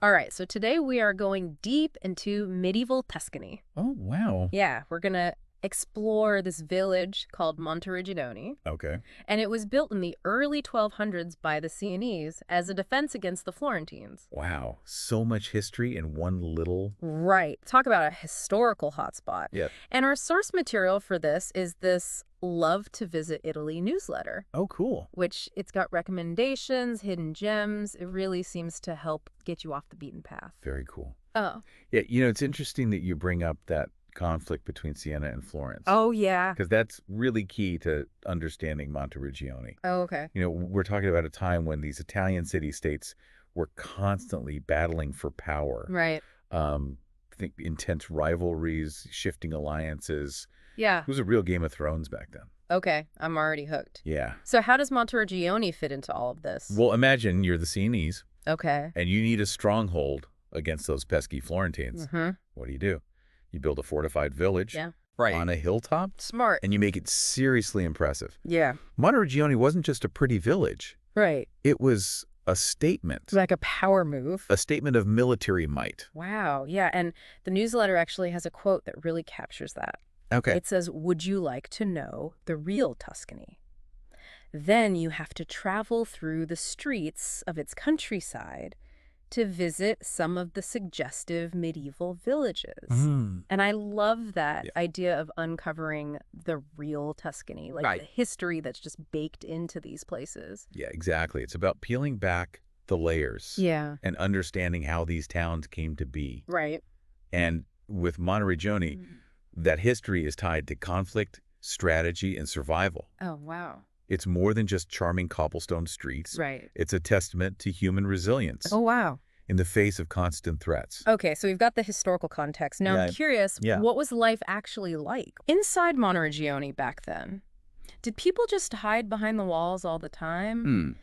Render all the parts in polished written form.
All right, so today we are going deep into medieval Tuscany. Oh, wow. Yeah, we're going to explore this village called Monteriggioni, Okay. and it was built in the early 1200s by the Sienese as a defense against the Florentines. Wow. So much history in one little... Right. Talk about a historical hotspot. Yeah. And our source material for this is this Love to Visit Italy newsletter, Oh, cool. which it's got recommendations, hidden gems. It really seems to help get you off the beaten path. Very cool. Oh. Yeah, it's interesting that you bring up that conflict between Siena and Florence. Oh, yeah. Because that's really key to understanding Monteriggioni. Oh, okay. We're talking about a time when these Italian city-states were constantly battling for power. Right. I think intense rivalries, shifting alliances. Yeah. It was a real Game of Thrones back then. Okay, I'm already hooked. Yeah. So how does Monteriggioni fit into all of this? Well, imagine you're the Sienese Okay. and you need a stronghold against those pesky Florentines. Mm-hmm. What do? You build a fortified village Yeah. on a hilltop Smart. and you make it seriously impressive. Yeah. Monteriggioni wasn't just a pretty village. Right. It was a statement. Like a power move. A statement of military might. Wow. Yeah. And the newsletter actually has a quote that really captures that. Okay. It says, "Would you like to know the real Tuscany? Then you have to travel through the streets of its countryside to visit some of the suggestive medieval villages." Mm. And I love that Yeah. idea of uncovering the real Tuscany, like Right. the history that's just baked into these places. Yeah, exactly. It's about peeling back the layers Yeah. and understanding how these towns came to be. Right. And with Monteriggioni, that history is tied to conflict, strategy, and survival. Oh, wow. It's more than just charming cobblestone streets. Right. It's a testament to human resilience Oh, wow. in the face of constant threats. Okay, so we've got the historical context. Now, I'm Yeah. curious, Yeah. what was life actually like inside Monteriggioni back then? Did people just hide behind the walls all the time?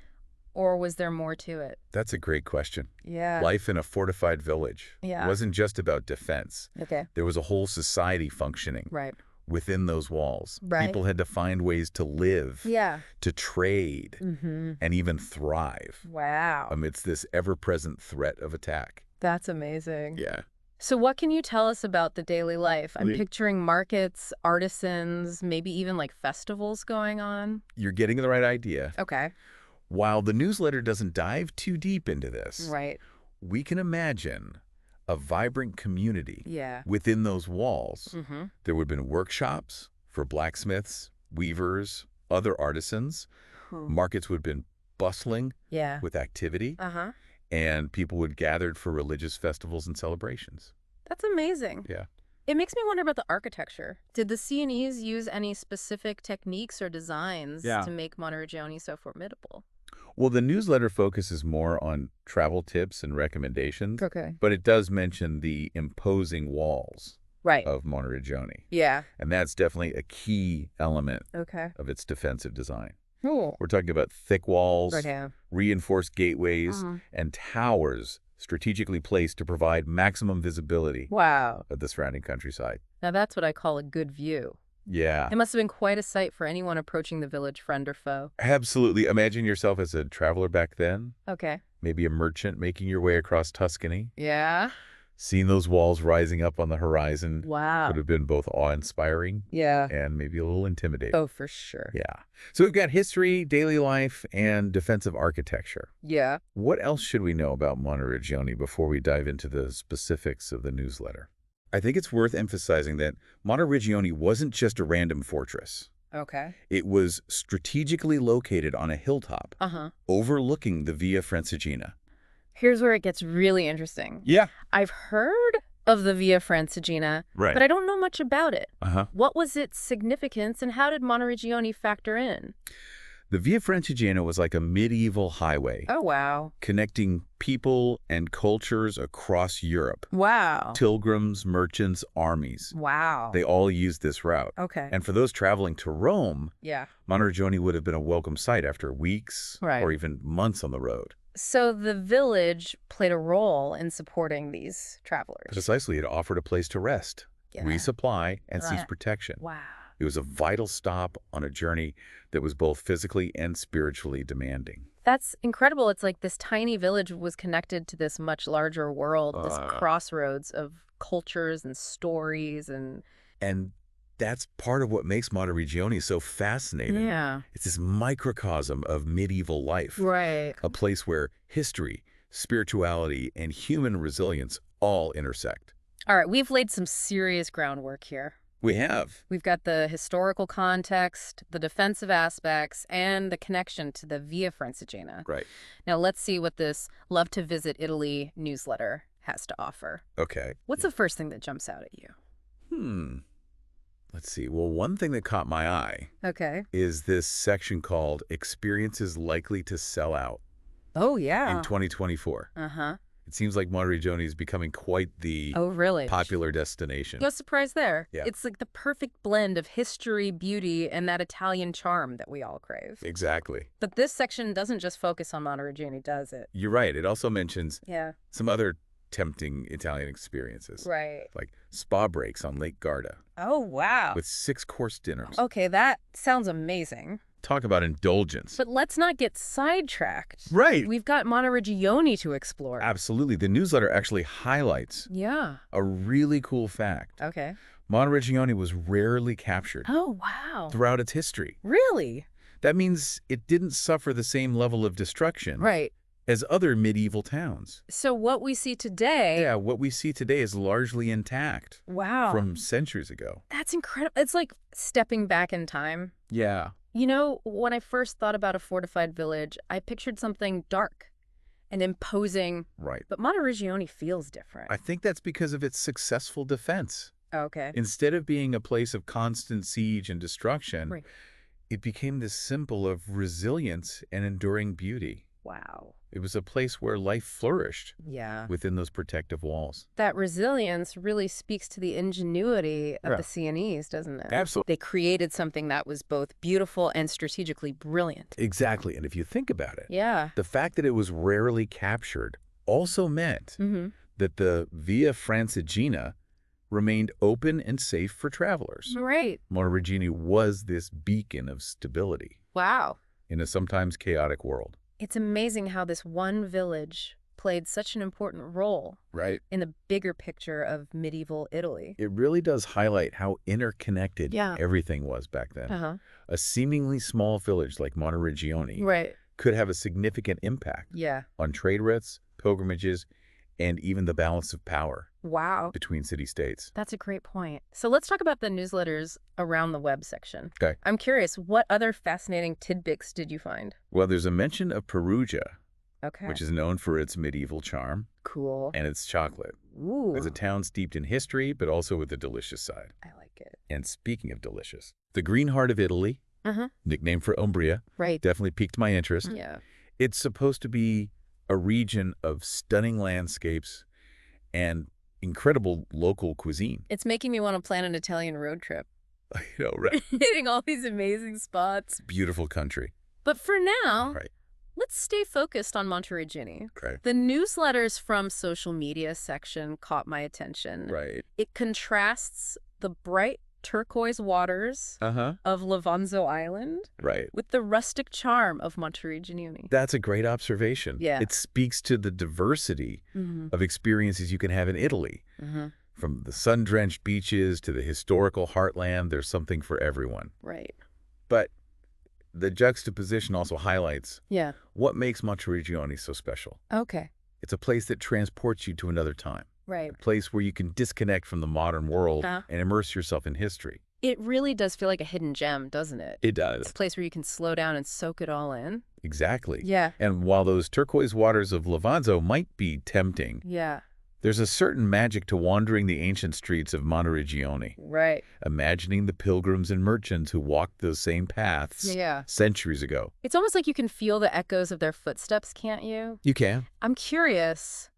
Or was there more to it? That's a great question. Yeah. Life in a fortified village Yeah. wasn't just about defense. Okay. There was a whole society functioning Right. within those walls. Right. People had to find ways to live, Yeah. to trade, Mm-hmm. and even thrive Wow. amidst this ever-present threat of attack. That's amazing. Yeah. So what can you tell us about the daily life? I'm Le- picturing markets, artisans, maybe even like festivals going on. You're getting the right idea. Okay. While the newsletter doesn't dive too deep into this, Right. we can imagine a vibrant community Yeah. within those walls. Mm-hmm. There would have been workshops for blacksmiths, weavers, other artisans. Markets would have been bustling Yeah. with activity, Uh-huh. and people would gathered for religious festivals and celebrations. That's amazing. Yeah. It makes me wonder about the architecture. Did the Sienese use any specific techniques or designs to make Monteriggioni so formidable? Well, the newsletter focuses more on travel tips and recommendations, Okay. but it does mention the imposing walls Right. of Monteriggioni. Yeah. And that's definitely a key element Okay. of its defensive design. Cool. We're talking about thick walls, Right, yeah. reinforced gateways, Uh-huh. and towers strategically placed to provide maximum visibility Wow. of the surrounding countryside. Now that's what I call a good view. Yeah, It must have been quite a sight for anyone approaching the village, friend or foe. absolutely. Imagine yourself as a traveler back then, Okay. maybe a merchant making your way across Tuscany. Yeah. Seeing those walls rising up on the horizon Wow. would have been both awe-inspiring Yeah. and maybe a little intimidating. Oh, for sure. Yeah. So we've got history, daily life, and defensive architecture. Yeah. What else should we know about Monteriggioni before we dive into the specifics of the newsletter? I think it's worth emphasizing that Monteriggioni wasn't just a random fortress. Okay. It was strategically located on a hilltop Uh-huh. overlooking the Via Francigena. Here's where it gets really interesting. Yeah. I've heard of the Via Francigena, Right. but I don't know much about it. Uh-huh. What was its significance and how did Monteriggioni factor in? The Via Francigena was like a medieval highway Oh, wow. connecting people and cultures across Europe. Wow. Pilgrims, merchants, armies. Wow. They all used this route. Okay. And for those traveling to Rome, Yeah. Monteriggioni would have been a welcome sight after weeks Right. or even months on the road. So the village played a role in supporting these travelers. Precisely, it offered a place to rest, Yeah. resupply, and seize Right. protection. Wow. It was a vital stop on a journey that was both physically and spiritually demanding. That's incredible. It's like this tiny village was connected to this much larger world, this crossroads of cultures and stories and And that's part of what makes Monteriggioni so fascinating. yeah. It's this microcosm of medieval life, Right. a place where history, spirituality, and human resilience all intersect. All right, we've laid some serious groundwork here. We have. We've got the historical context, the defensive aspects, and the connection to the Via Francigena. Right. Now let's see what this Love to Visit Italy newsletter has to offer. Okay. What's the first thing that jumps out at you? Let's see. Well, one thing that caught my eye Okay. is this section called Experiences Likely to Sell Out Oh, in yeah. 2024. Uh-huh. It seems like Monteriggioni is becoming quite the Oh, really? popular destination. No surprise there. Yeah. It's like the perfect blend of history, beauty, and that Italian charm that we all crave. Exactly. But this section doesn't just focus on Monteriggioni, does it? You're right. It also mentions Yeah. some other tempting Italian experiences, Right. like spa breaks on Lake Garda Oh, wow. with 6-course dinners. Okay, that sounds amazing. Talk about indulgence. But let's not get sidetracked. Right. We've got Monteriggioni to explore. Absolutely. The newsletter actually highlights Yeah. a really cool fact. Okay. Monteriggioni was rarely captured Oh, wow. throughout its history. Really? That means it didn't suffer the same level of destruction Right. as other medieval towns. So what we see today... Yeah, what we see today is largely intact Wow. from centuries ago. That's incredible. It's like stepping back in time. Yeah. You know, when I first thought about a fortified village, I pictured something dark and imposing, Right. but Monteriggioni feels different. I think that's because of its successful defense. Okay. Instead of being a place of constant siege and destruction, Right. it became this symbol of resilience and enduring beauty. Wow. It was a place where life flourished Yeah. within those protective walls. That resilience really speaks to the ingenuity of Yeah. the Sienese, doesn't it? Absolutely. They created something that was both beautiful and strategically brilliant. Exactly. And if you think about it, Yeah. the fact that it was rarely captured also meant Mm-hmm. that the Via Francigena remained open and safe for travelers. Right. Monteriggioni was this beacon of stability Wow. in a sometimes chaotic world. It's amazing how this one village played such an important role Right. in the bigger picture of medieval Italy. It really does highlight how interconnected Yeah. everything was back then. Uh-huh. A seemingly small village like Monteriggioni Right. could have a significant impact Yeah. on trade routes, pilgrimages, and even the balance of power Wow. between city-states. That's a great point. So let's talk about the newsletters around the web section. Okay. I'm curious, what other fascinating tidbits did you find? Well, there's a mention of Perugia, Okay. which is known for its medieval charm cool. and its chocolate. Ooh. It's a town steeped in history, but also with a delicious side. I like it. And speaking of delicious, the Green Heart of Italy, Uh-huh. nicknamed for Umbria, Right. definitely piqued my interest. Yeah. It's supposed to be a region of stunning landscapes and incredible local cuisine. It's making me want to plan an Italian road trip. I know, right? Hitting all these amazing spots. Beautiful country. But for now, Right. let's stay focused on Monteriggioni. Okay. The newsletters from social media section caught my attention. Right. It contrasts the bright turquoise waters Uh-huh. of Levanzo Island Right. with the rustic charm of Monteriggioni. That's a great observation. Yeah. It speaks to the diversity Mm-hmm. of experiences you can have in Italy. Mm-hmm. From the sun-drenched beaches to the historical heartland, there's something for everyone. Right. But the juxtaposition also highlights Yeah. what makes Monteriggioni so special. Okay. It's a place that transports you to another time. Right. A place where you can disconnect from the modern world Uh-huh. and immerse yourself in history. It really does feel like a hidden gem, doesn't it? It It's does. a place where you can slow down and soak it all in. Exactly. Yeah. And while those turquoise waters of Levanzo might be tempting, Yeah. there's a certain magic to wandering the ancient streets of Monteriggioni, Right. imagining the pilgrims and merchants who walked those same paths Yeah. centuries ago. It's almost like you can feel the echoes of their footsteps, can't you? You can. I'm curious,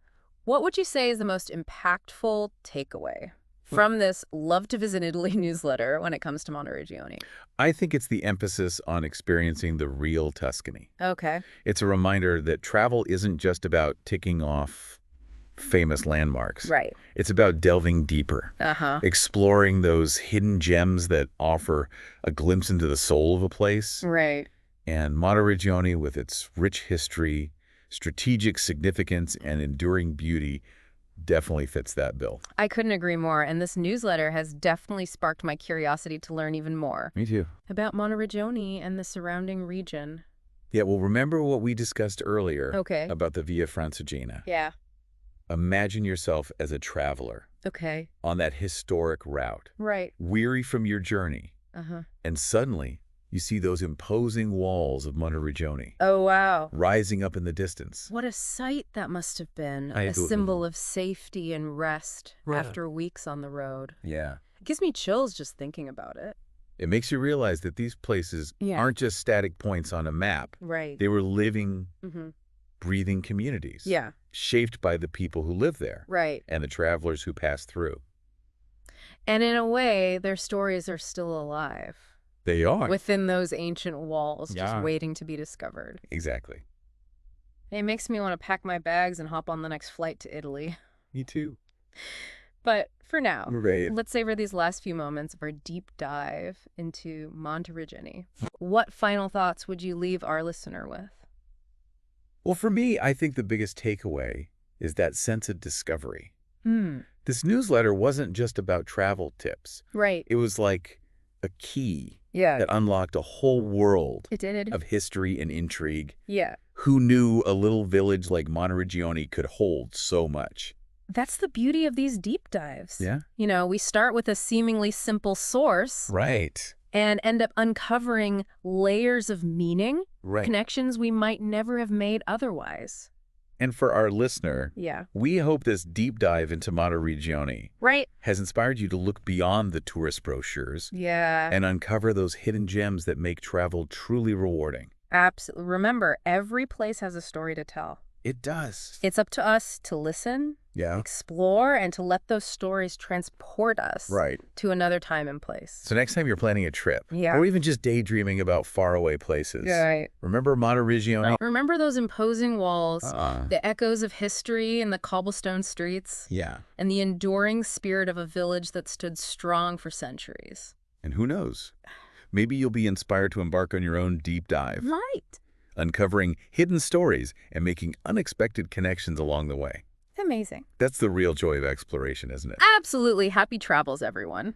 what would you say is the most impactful takeaway from this Love to Visit Italy newsletter when it comes to Monteriggioni? I think it's the emphasis on experiencing the real Tuscany. Okay. It's a reminder that travel isn't just about ticking off famous landmarks. Right. It's about delving deeper, Uh-huh. exploring those hidden gems that offer a glimpse into the soul of a place. Right. And Monteriggioni, with its rich history, strategic significance, and enduring beauty, definitely fits that bill. I couldn't agree more, and this newsletter has definitely sparked my curiosity to learn even more Me too. about Monteriggioni and the surrounding region. Yeah, well, remember what we discussed earlier Okay. about the Via Francigena? Yeah. Imagine yourself as a traveler Okay. on that historic route, Right. weary from your journey, Uh-huh. and suddenly you see those imposing walls of Monteriggioni Oh, wow. rising up in the distance. What a sight that must have been. I A do- symbol of safety and rest Right. after weeks on the road. Yeah. It gives me chills just thinking about it. It makes you realize that these places Yeah. aren't just static points on a map. Right. They were living, Mm-hmm. breathing communities. Yeah. Shaped by the people who live there Right. and the travelers who pass through. And in a way, their stories are still alive They are. within those ancient walls, just Yeah. waiting to be discovered. Exactly. It makes me want to pack my bags and hop on the next flight to Italy. Me too. But for now, Right. let's savor these last few moments of our deep dive into Monteriggioni. What final thoughts would you leave our listener with? Well, for me, I think the biggest takeaway is that sense of discovery. This newsletter wasn't just about travel tips. Right. It was like a key Yeah. that unlocked a whole world It did. of history and intrigue. Yeah. Who knew a little village like Monteriggioni could hold so much? That's the beauty of these deep dives. Yeah. You know, we start with a seemingly simple source Right. and end up uncovering layers of meaning, Right. connections we might never have made otherwise. And for our listener, Yeah. we hope this deep dive into Monteriggioni Right. has inspired you to look beyond the tourist brochures Yeah. and uncover those hidden gems that make travel truly rewarding. Absolutely. Remember, every place has a story to tell. It does. It's up to us to listen, Yeah. explore, and to let those stories transport us Right. to another time and place. So next time you're planning a trip, Yeah. or even just daydreaming about faraway places, Right. remember Monteriggioni? Remember those imposing walls, Uh-uh. the echoes of history in the cobblestone streets, Yeah. and the enduring spirit of a village that stood strong for centuries. And who knows? Maybe you'll be inspired to embark on your own deep dive, Right. uncovering hidden stories and making unexpected connections along the way. Amazing. That's the real joy of exploration, isn't it? Absolutely. Happy travels, everyone.